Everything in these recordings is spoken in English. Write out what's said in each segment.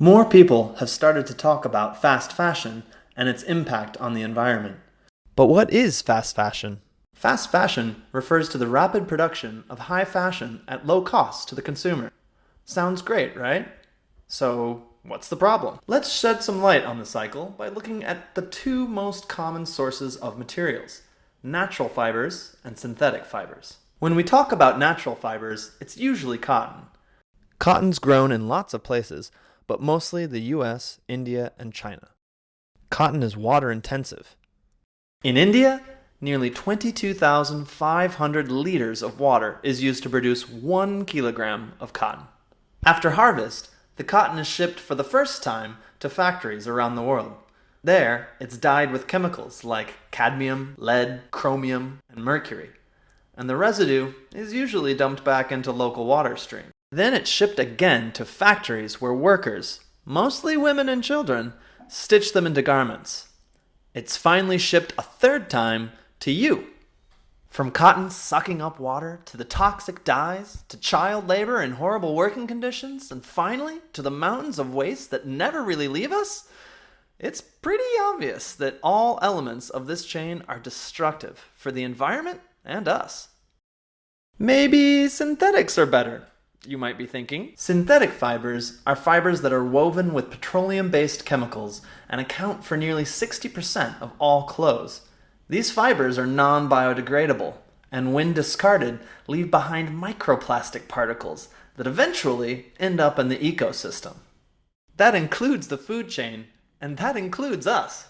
More people have started to talk about fast fashion and its impact on the environment. But what is fast fashion? Fast fashion refers to the rapid production of high fashion at low cost to the consumer. Sounds great, right? So, what's the problem? Let's shed some light on the cycle by looking at the two most common sources of materials: natural fibers and synthetic fibers. When we talk about natural fibers, it's usually cotton. Cotton's grown in lots of places, but mostly the US, India, and China. Cotton is water intensive. In India, nearly 22,500 liters of water is used to produce 1 kilogram of cotton. After harvest, the cotton is shipped for the first time to factories around the world. There, it's dyed with chemicals like cadmium, lead, chromium, and mercury. And the residue is usually dumped back into local water streams. Then it's shipped again to factories where workers, mostly women and children, stitch them into garments. It's finally shipped a third time to you. From cotton sucking up water, to the toxic dyes, to child labor and horrible working conditions, and finally to the mountains of waste that never really leave us, it's pretty obvious that all elements of this chain are destructive for the environment and us. Maybe synthetics are better, you might be thinking. Synthetic fibers are fibers that are woven with petroleum-based chemicals and account for nearly 60% of all clothes. These fibers are non-biodegradable, and when discarded, leave behind microplastic particles that eventually end up in the ecosystem. That includes the food chain, and that includes us.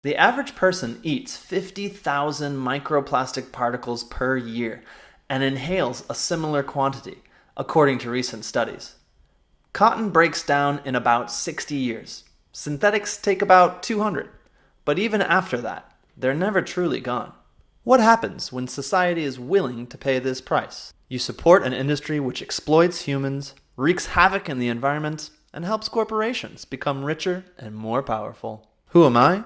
The average person eats 50,000 microplastic particles per year and inhales a similar quantity, according to recent studies. Cotton breaks down in about 60 years. Synthetics take about 200. But even after that, they're never truly gone. What happens when society is willing to pay this price? You support an industry which exploits humans, wreaks havoc in the environment, and helps corporations become richer and more powerful. Who am I?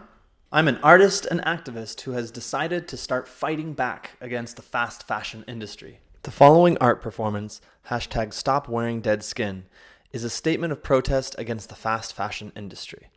I'm an artist and activist who has decided to start fighting back against the fast fashion industry. The following art performance, #StopWearingDeadSkin, is a statement of protest against the fast fashion industry.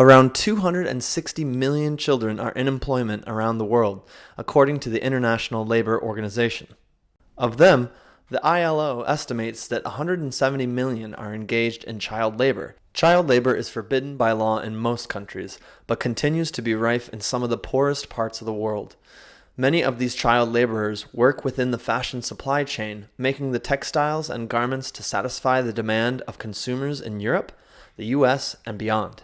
Around 260 million children are in employment around the world, according to the International Labour Organization. Of them, the ILO estimates that 170 million are engaged in child labor. Child labor is forbidden by law in most countries, but continues to be rife in some of the poorest parts of the world. Many of these child laborers work within the fashion supply chain, making the textiles and garments to satisfy the demand of consumers in Europe, the US, and beyond.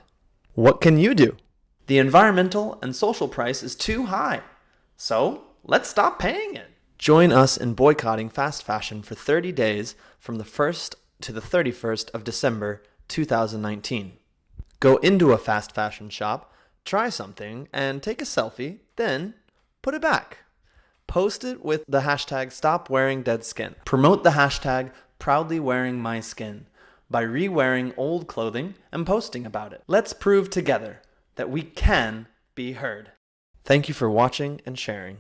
What can you do? The environmental and social price is too high. So, let's stop paying it. Join us in boycotting fast fashion for 30 days from the 1st to the 31st of December 2019. Go into a fast fashion shop, try something, and take a selfie, then put it back. Post it with the hashtag StopWearingDeadSkin. Promote the hashtag ProudlyWearingMySkin by re-wearing old clothing and posting about it. Let's prove together that we can be heard. Thank you for watching and sharing.